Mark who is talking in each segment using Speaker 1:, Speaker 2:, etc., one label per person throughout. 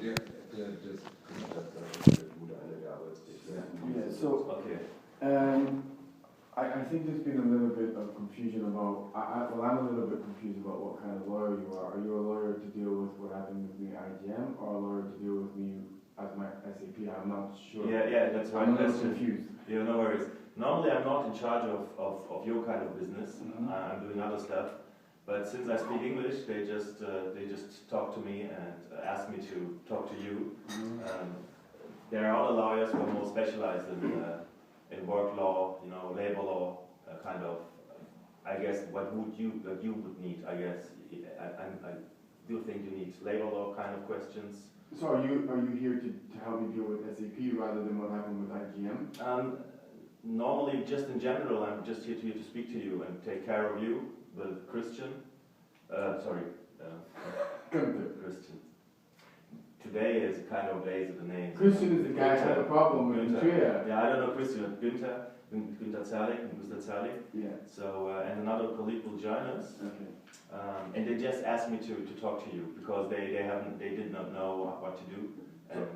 Speaker 1: Yeah, so
Speaker 2: okay.
Speaker 1: I think there's been a little bit of confusion about, well, I'm a little bit confused about what kind of lawyer you are. Are you a lawyer to deal with what happened with me at IGM, or a lawyer to deal with me as my SAP? I'm not sure.
Speaker 2: Yeah, that's right.
Speaker 1: I'm a little confused.
Speaker 2: Yeah, no worries. Normally I'm not in charge of your kind of business. I'm doing other stuff. But since I speak English, they just talk to me and ask me to talk to you. There are other lawyers who are more specialized in work law, labor law, kind of. I guess what you would need. I guess I do think you need labor law kind of questions.
Speaker 1: So are you here to help me deal with SAP rather than what happened with IGM?
Speaker 2: Normally, just in general, I'm just here to speak to you and take care of you. With Christian, Christian. Today is kind of days of the names.
Speaker 1: Christian is the guy who had a problem with Günther.
Speaker 2: Yeah, I don't know Christian, Günther Zerlich.
Speaker 1: Yeah.
Speaker 2: So, and another colleague will join us.
Speaker 1: Okay.
Speaker 2: And they just asked me to talk to you because they did not know what to do. And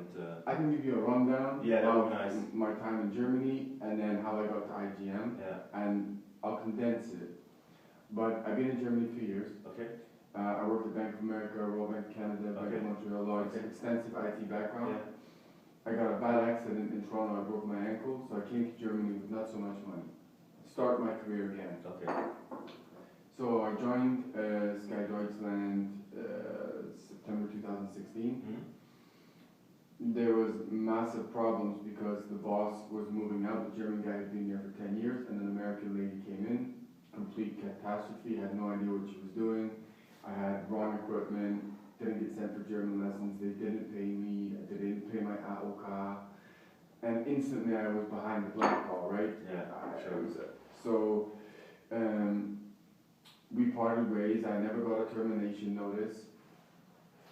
Speaker 1: I can give you a rundown.
Speaker 2: Yeah, that would be nice.
Speaker 1: My time in Germany and then how I got to IGM.
Speaker 2: Yeah.
Speaker 1: And I'll condense it. But I've been in Germany 2 years.
Speaker 2: Okay.
Speaker 1: I worked at Bank of America, Royal Bank of Canada, Bank of Montreal, Law, extensive IT background.
Speaker 2: Yeah.
Speaker 1: I got a bad accident in Toronto, I broke my ankle, so I came to Germany with not so much money. Start my career again.
Speaker 2: Okay.
Speaker 1: So I joined Sky Deutschland September 2016. There was massive problems because the boss was moving out, the German guy had been there for 10 years, and an American lady came in. Complete catastrophe, had no idea what she was doing. I had wrong equipment, didn't get sent for German lessons, they didn't pay me, they didn't pay my AOK, and instantly I was behind the black ball, right?
Speaker 2: Yeah, sure.
Speaker 1: So, we parted ways, I never got a termination notice.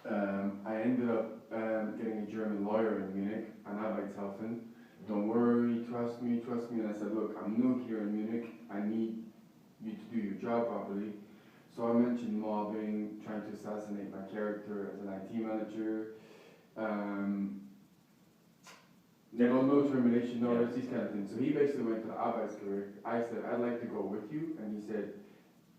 Speaker 1: I ended up getting a German lawyer in Munich, an Arbeitshelfen. Don't worry, trust me, and I said, look, I'm new here in Munich, I need you to do your job properly. So I mentioned mobbing, trying to assassinate my character as an IT manager. No termination notice, these kind of things. So he basically went to the Arbeitsgericht. I said, I'd like to go with you. And he said,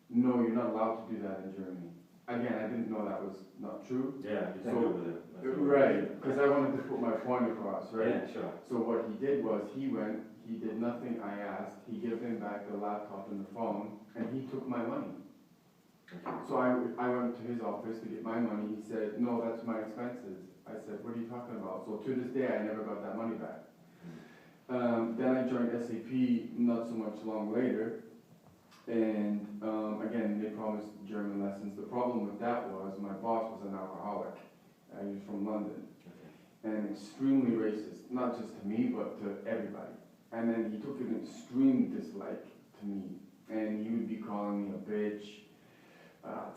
Speaker 1: no, you're not allowed to do that in Germany. Again, I didn't know that was not true.
Speaker 2: Yeah, you can't go with it.
Speaker 1: Right, because I wanted to put my point across, right?
Speaker 2: Yeah, sure.
Speaker 1: So what he did was, he went, he did nothing I asked, he gave him back the laptop and the phone, and he took my money.
Speaker 2: Okay.
Speaker 1: So I went to his office to get my money, he said, no, that's my expenses. I said, what are you talking about? So to this day, I never got that money back. Then I joined SAP not so much long later, and again, they promised German lessons. The problem with that was my boss was an alcoholic. He was from London, and extremely racist, not just to me, but to everybody. And then he took an extreme dislike to me, and he would be calling me a bitch,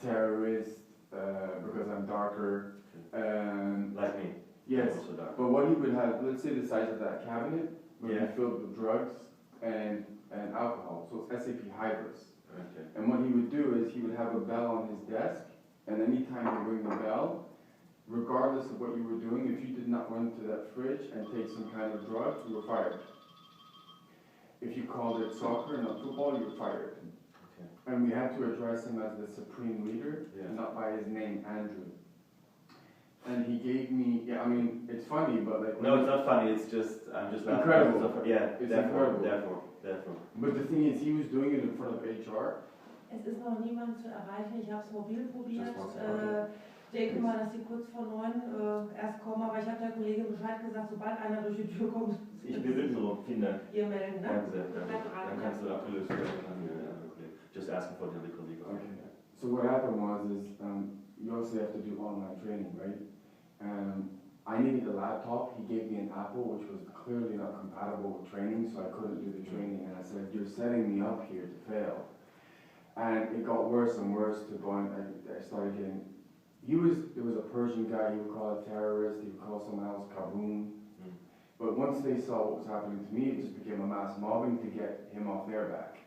Speaker 1: terrorist, because I'm darker.
Speaker 2: Like me.
Speaker 1: Yes, but what he would have, let's say the size of that cabinet, would be filled with drugs and alcohol, so it's SAP Hybris.
Speaker 2: Okay.
Speaker 1: And what he would do is he would have a bell on his desk, and anytime you ring the bell, regardless of what you were doing, if you did not run to that fridge and take some kind of drug, you were fired. If you called it soccer and not football, you were fired.
Speaker 2: Okay.
Speaker 1: And we had to address him as the supreme leader, not by his name, Andrew. And he gave me, I mean, it's funny, but like...
Speaker 2: No, it's not funny, it's just, I'm just laughing.
Speaker 1: Incredible.
Speaker 2: Yeah,
Speaker 1: it's
Speaker 2: therefore,
Speaker 1: incredible.
Speaker 2: Therefore.
Speaker 1: But the thing is, he was doing it in front of HR.
Speaker 3: Es ist noch niemand zu erreichen, ich habe es mobil probiert. Denke mal, dass sie kurz vor 9 erst kommen, aber ich habe der Kollegin Bescheid gesagt, sobald einer durch die Tür kommt.
Speaker 2: Wir sind so, vielen Dank.
Speaker 3: Ihr melden, ne?
Speaker 2: Dann kannst du abgelöst werden. Just asking for the other colleague.
Speaker 1: Okay. So what happened was you also have to do online training, right? I needed a laptop. He gave me an Apple, which was clearly not compatible with training, so I couldn't do the training. And I said, you're setting me up here to fail. And it got worse and worse to the point I started getting... There was a Persian guy, he would call a terrorist, he would call someone else Kaboom. But once they saw what was happening to me, it just became a mass mobbing to get him off their back.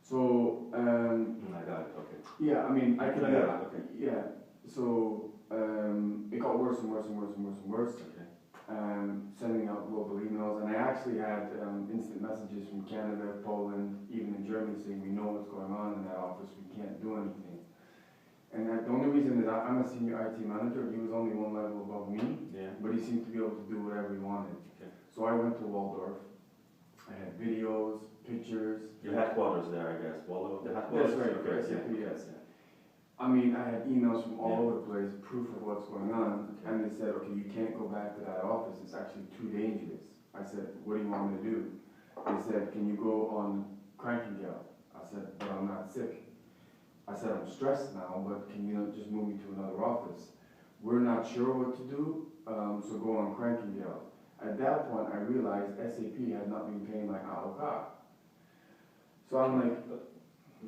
Speaker 1: So,
Speaker 2: I got it, okay.
Speaker 1: Yeah, I mean, I could...
Speaker 2: okay.
Speaker 1: Yeah, so it got worse and worse and worse and worse and worse.
Speaker 2: Okay.
Speaker 1: Sending out global emails, and I actually had instant messages from Canada, Poland, even in Germany saying we know what's going on in that office, we can't do anything. And the only reason is I'm a senior IT manager, he was only one level above me,
Speaker 2: Yeah.
Speaker 1: but he seemed to be able to do whatever he wanted.
Speaker 2: Okay.
Speaker 1: So I went to Waldorf, I had videos, pictures.
Speaker 2: Your headquarters there, I guess. Waldorf, the headquarters.
Speaker 1: That's right,
Speaker 2: Okay.
Speaker 1: SAP, yes.
Speaker 2: Yeah.
Speaker 1: I mean, I had emails from all
Speaker 2: Yeah.
Speaker 1: over the place, proof of what's going on,
Speaker 2: Okay.
Speaker 1: and they said, okay, you can't go back to that office, it's actually too dangerous. I said, what do you want me to do? They said, can you go on cranking gel? I said, but I'm not sick. I said, I'm stressed now, but can you just move me to another office? We're not sure what to do, so go on cranking gel. At that point, I realized SAP had not been paying my AOK. So I'm like,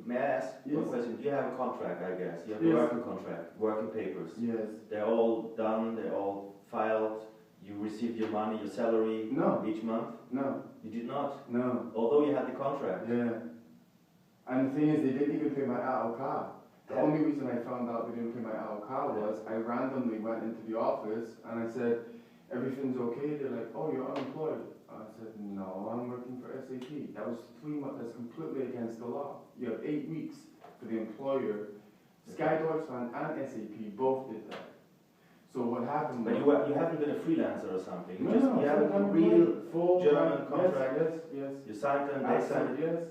Speaker 2: May I ask
Speaker 1: Yes.
Speaker 2: one question? Do you have a contract, I guess? You have a
Speaker 1: Yes.
Speaker 2: working contract, working papers.
Speaker 1: yes,
Speaker 2: They're all done, they're all filed. You receive your money, your salary
Speaker 1: no,
Speaker 2: each month.
Speaker 1: no,
Speaker 2: You did not,
Speaker 1: no,
Speaker 2: although you had the contract.
Speaker 1: yeah. And the thing is, they didn't even pay my AOK. The only reason I found out they didn't pay my AOK was I randomly went into the office and I said, everything's okay? They're like, oh, you're unemployed. I said, no, I'm working for SAP. That was 3 months, that's completely against the law. You have 8 weeks for the employer. Sky Deutschland and SAP both did that. So what happened
Speaker 2: But
Speaker 1: was...
Speaker 2: you haven't been a freelancer or something. You
Speaker 1: No,
Speaker 2: just
Speaker 1: no,
Speaker 2: you have a
Speaker 1: full-time
Speaker 2: real
Speaker 1: employee, full-time,
Speaker 2: German contract.
Speaker 1: Yes, yes,
Speaker 2: You signed them,
Speaker 1: yes.
Speaker 2: they signed it.
Speaker 1: Yes.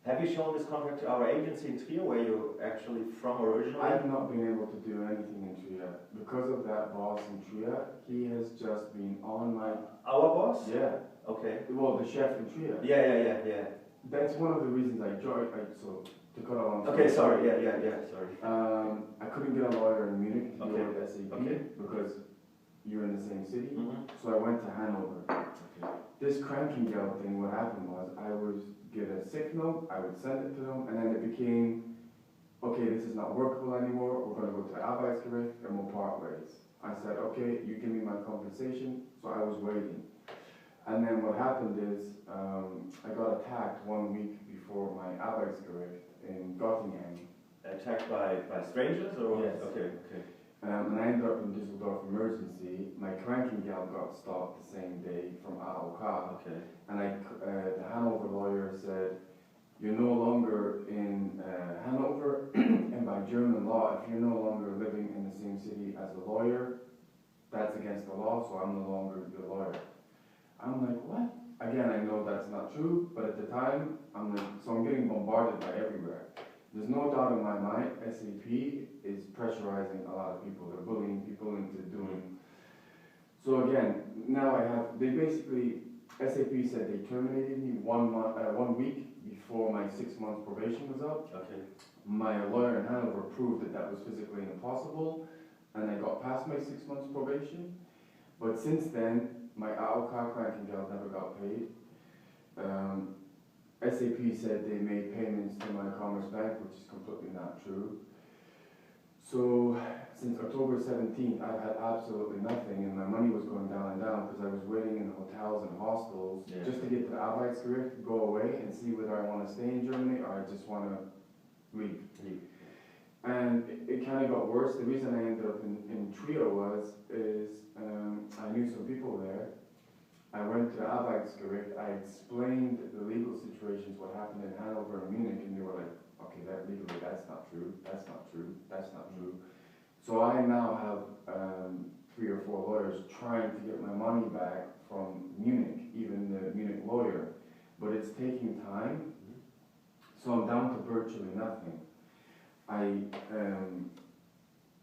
Speaker 2: Have you shown this contract to our agency in Trier, where you're actually from originally?
Speaker 1: I've not been able to do anything in Trier. Because of that boss in Trier, he has just been on my...
Speaker 2: Our boss?
Speaker 1: Yeah.
Speaker 2: Okay.
Speaker 1: Well, the chef in Trier.
Speaker 2: Yeah.
Speaker 1: That's one of the reasons I joined. So, to cut on.
Speaker 2: Okay, sorry. Yeah. Sorry.
Speaker 1: I couldn't get a lawyer in Munich to deal
Speaker 2: Okay.
Speaker 1: with SAP
Speaker 2: Okay.
Speaker 1: because you're in the same city.
Speaker 2: Mm-hmm.
Speaker 1: So I went to Hanover.
Speaker 2: Okay.
Speaker 1: This cranking gel thing, what happened was I would get a sick note, I would send it to them, and then it became, okay, this is not workable anymore, we're going to go to the Arbeitsgericht and we'll part ways. I said, okay, you give me my compensation, so I was waiting. And then what happened is, I got attacked 1 week before my Arbeitsgericht in Göttingen.
Speaker 2: Attacked by strangers or?
Speaker 1: Yes.
Speaker 2: Okay.
Speaker 1: And I ended up in Düsseldorf emergency. My cranking gal got stopped the same day from AOK.
Speaker 2: Okay.
Speaker 1: And the Hanover lawyer said, you're no longer in Hanover, and by German law, if you're no longer living in the same city as a lawyer, that's against the law, so I'm no longer your lawyer. I'm like, what? Again, I know that's not true, but at the time, I'm like, so I'm getting bombarded by everywhere. There's no doubt in my mind, SAP is pressurizing a lot of people. They're bullying people into doing. So again, now they basically, SAP said they terminated me 1 week before my 6 months probation was up.
Speaker 2: Okay.
Speaker 1: My lawyer in Hanover proved that was physically impossible, and I got past my 6 months probation. But since then, my AOK cranking gel never got paid. SAP said they made payments to my Commerce Bank, which is completely not true. So since October 17th, I've had absolutely nothing, and my money was going down and down because I was waiting in hotels and hostels just to get to the Arbeitsgericht, go away and see whether I want to stay in Germany or I just want to leave. And it kind of got worse. The reason I ended up in Trier I knew some people there. I went to Arbeitsgericht, I explained the legal situations, what happened in Hanover and Munich, and they were like, okay, that legally, that's not true, that's not true, that's not true. So I now have 3 or 4 lawyers trying to get my money back from Munich, even the Munich lawyer, but it's taking time, so I'm down to virtually nothing. I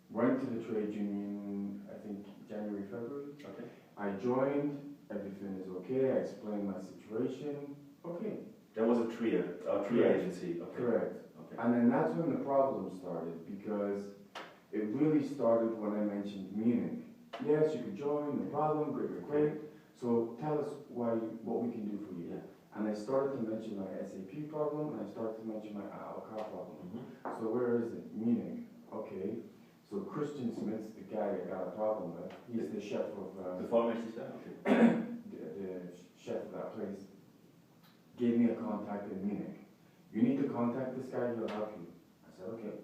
Speaker 1: went to the trade union, I think January, February.
Speaker 2: Okay.
Speaker 1: I joined, everything is okay, I explained my situation, okay.
Speaker 2: That was a Trier agency. Okay.
Speaker 1: Correct.
Speaker 2: Okay.
Speaker 1: And then that's when the problem started, because it really started when I mentioned Munich. Yes, you could join, no problem, great. So tell us what we can do for you.
Speaker 2: Yeah.
Speaker 1: And I started to mention my SAP problem, and I started to mention my AOK problem.
Speaker 2: Mm-hmm.
Speaker 1: So where is it? Munich. Okay. So Christian Smith's the guy I got a problem with. He's the chef of
Speaker 2: The Vollmächtigster? Okay.
Speaker 1: the chef of that place. Gave me a contact in Munich. You need to contact this guy, he'll help you. I said, okay.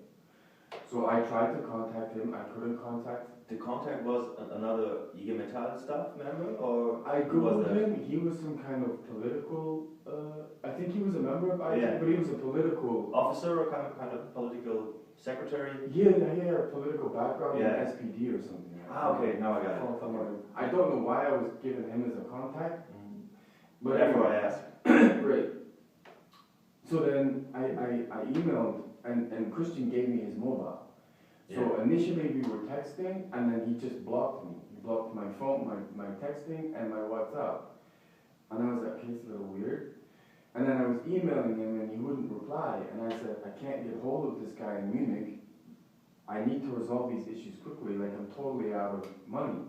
Speaker 1: So I tried to contact him, I couldn't contact.
Speaker 2: the contact was another IG Metall staff member, or
Speaker 1: I
Speaker 2: who was
Speaker 1: googled
Speaker 2: that?
Speaker 1: him. He was some kind of political. I think he was a member of IG,
Speaker 2: Yeah.
Speaker 1: but he was a political.
Speaker 2: Officer or kind of political secretary?
Speaker 1: Yeah, political background
Speaker 2: Yeah.
Speaker 1: in SPD or something.
Speaker 2: Okay, now I got it.
Speaker 1: I don't know why I was given him as a contact, but
Speaker 2: Therefore
Speaker 1: anyway.
Speaker 2: I asked.
Speaker 1: Right. So then I emailed, and Christian gave me his mobile. So initially we were texting, and then he just blocked me. He blocked my phone, my texting, and my WhatsApp. And I was like, okay, it's a little weird. And then I was emailing him, and he wouldn't reply. And I said, I can't get hold of this guy in Munich. I need to resolve these issues quickly, like I'm totally out of money.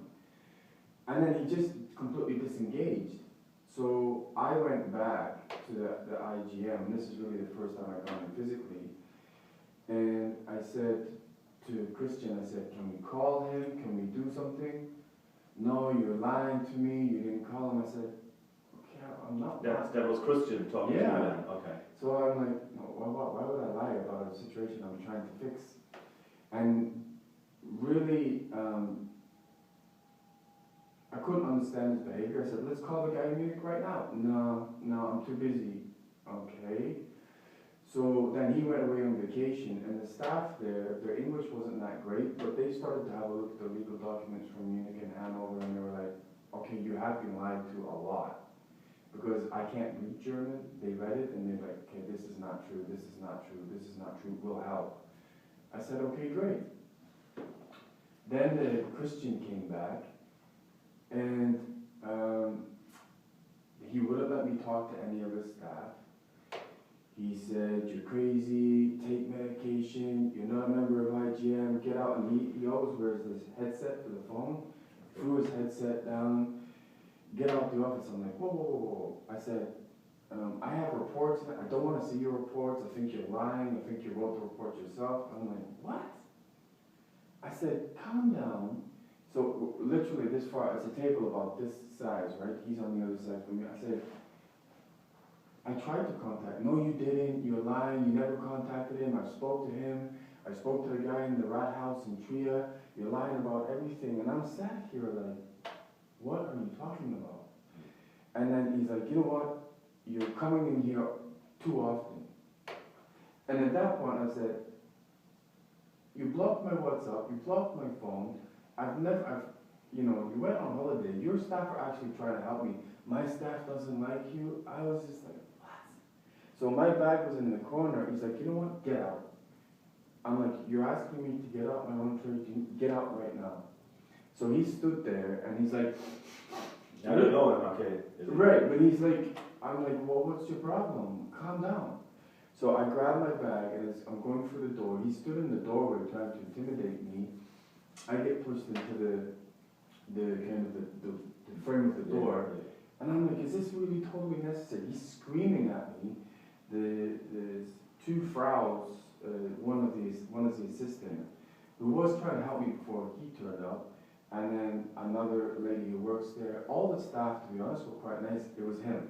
Speaker 1: And then he just completely disengaged. So I went back to the IGM, and this is really the first time I've gone in physically. And I said to Christian, I said, can we call him? Can we do something? No, you're lying to me. You didn't call him. I said, okay, I'm not.
Speaker 2: That was Christian talking to you then. Okay.
Speaker 1: So I'm like, no, why would I lie about a situation I'm trying to fix? And really, I couldn't understand his behavior. I said, let's call the guy in Munich right now. No, I'm too busy. Okay. So then he went away on vacation, and the staff there, their English wasn't that great, but they started to have a look at the legal documents from Munich and Hanover, and they were like, okay, you have been lied to a lot. Because I can't read German, they read it, and they're like, okay, this is not true, this is not true, this is not true, we'll help. I said, okay, great. Then the Christian came back, and he wouldn't let me talk to any of the staff. He said, you're crazy, take medication, you're not a member of IGM, get out. And he always wears this headset for the phone, threw his headset down, get out the office. I'm like, whoa. I said, I have reports, I don't want to see your reports, I think you're lying, I think you wrote the report yourself. I'm like, what? I said, calm down. So literally this far, it's a table about this size, right? He's on the other side from me. I said, I tried to contact. No, you didn't. You're lying. You never contacted him. I spoke to him. I spoke to the guy in the rat house in Trier. You're lying about everything. And I'm sat here like, what are you talking about? And then he's like, you know what? You're coming in here too often. And at that point I said, you blocked my WhatsApp. You blocked my phone. You went on holiday. Your staff are actually trying to help me. My staff doesn't like you. I was just like, so my bag was in the corner. He's like, you know what? Get out. I'm like, you're asking me to get out my own trade. Get out right now. So he stood there and he's like,
Speaker 2: I don't know him, okay.
Speaker 1: Right, but he's like, I'm like, well, what's your problem? Calm down. So I grabbed my bag and I'm going for the door. He stood in the doorway trying to intimidate me. I get pushed into the frame of the door. And I'm like, is this really totally necessary? He's screaming at me. The two fraus, one is the assistant, who was trying to help me before he turned up, and then another lady who works there. All the staff, to be honest, were quite nice. It was him.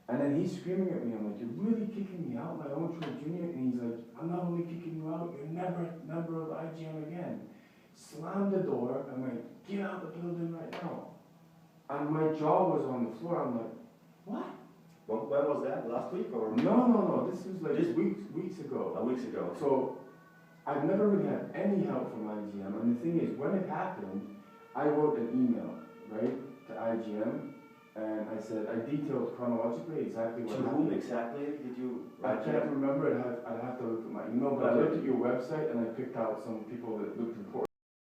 Speaker 1: And then he's screaming at me. I'm like, you're really kicking me out, my own trade union? And he's like, I'm not only kicking you out, you're never a member of IGM again. Slammed the door. I'm like, get out the building right now. And my jaw was on the floor. I'm like, what?
Speaker 2: When was that? Last week or?
Speaker 1: No. This was like weeks ago.
Speaker 2: Weeks ago.
Speaker 1: So I've never really had any help from IGM. And the thing is, when it happened, I wrote an email, right, to IGM, and I said, I detailed chronologically exactly what happened.
Speaker 2: To whom exactly did you
Speaker 1: I can't remember. I'd have to look at my email, but I looked at your website and I picked out some people that looked important.